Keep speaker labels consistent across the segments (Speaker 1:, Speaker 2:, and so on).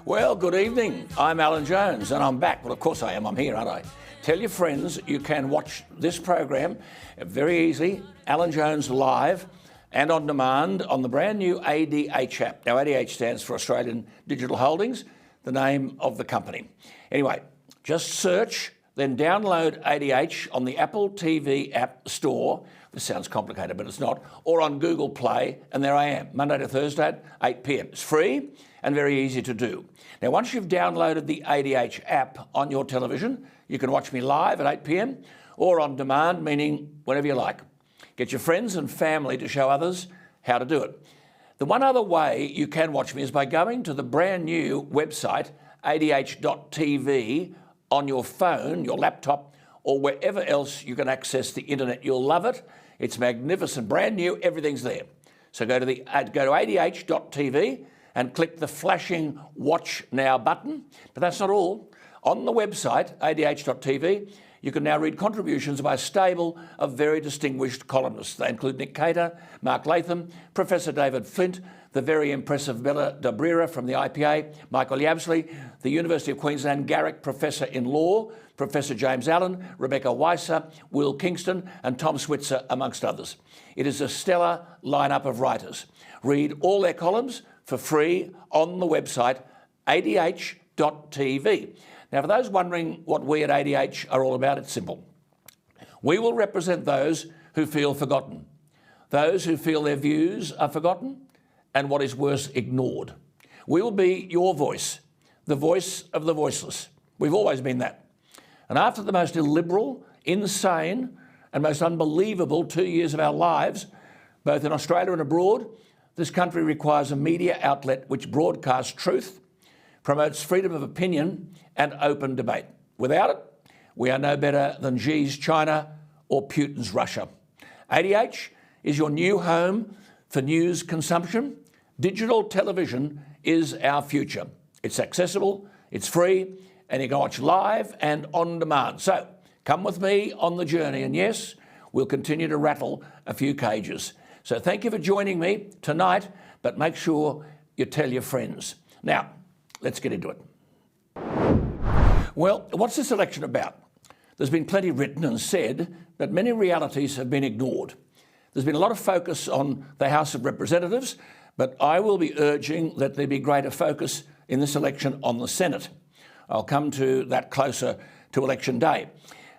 Speaker 1: Well, good evening. I'm Alan Jones and I'm back. Well, of course I am. I'm here, aren't I? Tell your friends you can watch this program very easy, Alan Jones Live and on demand on the brand new ADH app. Now, ADH stands for Australian Digital Holdings, the name of the company. Anyway, just search, then download ADH on the Apple TV app store. This sounds complicated, but it's not. Or on Google Play, and there I am, Monday to Thursday at 8 p.m. It's free and very easy to do. Now, once you've downloaded the ADH app on your television, you can watch me live at 8 p.m. or on demand, meaning whenever you like. Get your friends and family to show others how to do it. The one other way you can watch me is by going to the brand new website, adh.tv, on your phone, your laptop, or wherever else you can access the internet. You'll love it. It's magnificent, brand new, everything's there. So go to adh.tv and click the flashing Watch Now button. But that's not all. On the website, adh.tv, you can now read contributions by a stable of very distinguished columnists. They include Nick Cater, Mark Latham, Professor David Flint, the very impressive Bella Dabrera from the IPA, Michael Yabsley, the University of Queensland Garrick Professor in Law, Professor James Allen, Rebecca Weiser, Will Kingston and Tom Switzer, amongst others. It is a stellar lineup of writers. Read all their columns for free on the website adh.tv. Now, for those wondering what we at ADH are all about, it's simple. We will represent those who feel forgotten, those who feel their views are forgotten, and what is worse, ignored. We will be your voice, the voice of the voiceless. We've always been that. And after the most illiberal, insane, and most unbelievable 2 years of our lives, both in Australia and abroad, this country requires a media outlet which broadcasts truth, promotes freedom of opinion and open debate. Without it, we are no better than Xi's China or Putin's Russia. ADH is your new home for news consumption. Digital television is our future. It's accessible, it's free, and you can watch live and on demand. So come with me on the journey, and yes, we'll continue to rattle a few cages. So thank you for joining me tonight, but make sure you tell your friends. Now, let's get into it. Well, what's this election about? There's been plenty written and said, but many realities have been ignored. There's been a lot of focus on the House of Representatives, but I will be urging that there be greater focus in this election on the Senate. I'll come to that closer to election day.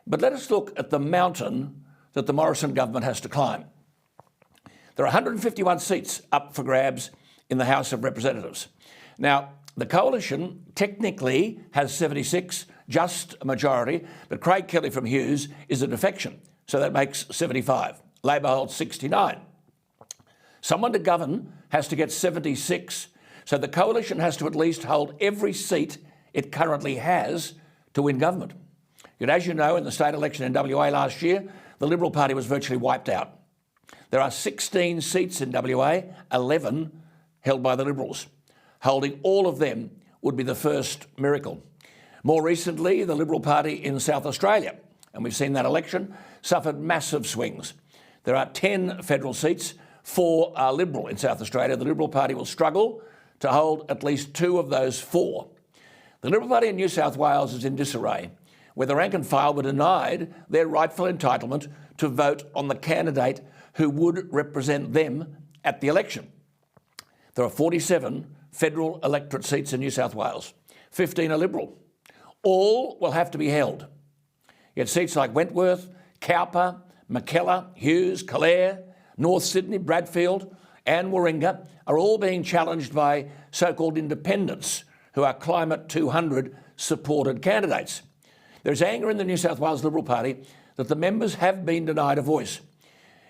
Speaker 1: But let us look at the mountain that the Morrison government has to climb. There are 151 seats up for grabs in the House of Representatives. Now, the coalition technically has 76, just a majority, but Craig Kelly from Hughes is a defection, so that makes 75. Labor holds 69. Someone to govern has to get 76, so the coalition has to at least hold every seat it currently has to win government. Yet, as you know, in the state election in WA last year, the Liberal Party was virtually wiped out. There are 16 seats in WA, 11 held by the Liberals. Holding all of them would be the first miracle. More recently, the Liberal Party in South Australia, and we've seen that election, suffered massive swings. There are 10 federal seats, 4 are Liberal in South Australia. The Liberal Party will struggle to hold at least 2 of those 4. The Liberal Party in New South Wales is in disarray, where the rank and file were denied their rightful entitlement to vote on the candidate who would represent them at the election. There are 47 federal electorate seats in New South Wales. 15 are Liberal. All will have to be held. Yet seats like Wentworth, Cowper, Mackellar, Hughes, Calare, North Sydney, Bradfield and Warringah are all being challenged by so-called independents who are Climate 200 supported candidates. There's anger in the New South Wales Liberal Party that the members have been denied a voice.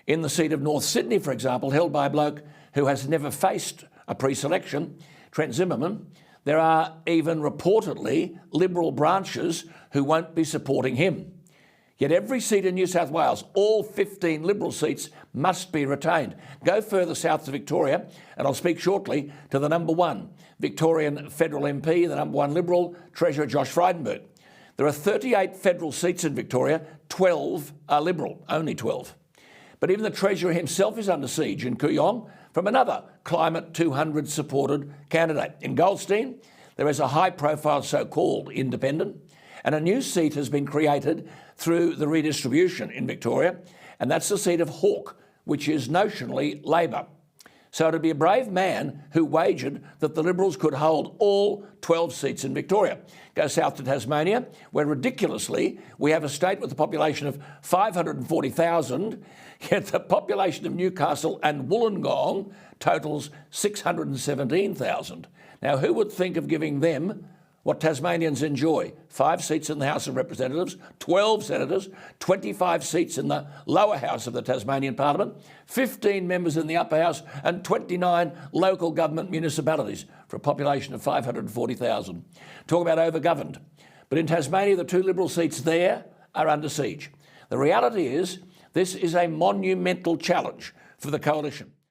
Speaker 1: In the seat of North Sydney, for example, held by a bloke who has never faced a pre-selection, Trent Zimmerman, there are even reportedly Liberal branches who won't be supporting him. Yet every seat in New South Wales, all 15 Liberal seats, must be retained. Go further south to Victoria, and I'll speak shortly to the number 1 Victorian federal MP, the number 1 Liberal, Treasurer Josh Frydenberg. There are 38 federal seats in Victoria, 12 are Liberal, only 12. But even the Treasurer himself is under siege in Kooyong from another Climate 200 supported candidate. In Goldstein, There is a high-profile so-called independent, and a new seat has been created through the redistribution in Victoria, and that's the seat of Hawke, which is notionally Labor. So it'd be a brave man who wagered that the Liberals could hold all 12 seats in Victoria. Go south to Tasmania, where ridiculously we have a state with a population of 540,000, yet the population of Newcastle and Wollongong totals 617,000. Now, who would think of giving them what Tasmanians enjoy? 5 seats in the House of Representatives, 12 senators, 25 seats in the lower house of the Tasmanian Parliament, 15 members in the upper house, and 29 local government municipalities for a population of 540,000. Talk about overgoverned. But in Tasmania, the 2 Liberal seats there are under siege. The reality is this is a monumental challenge for the coalition.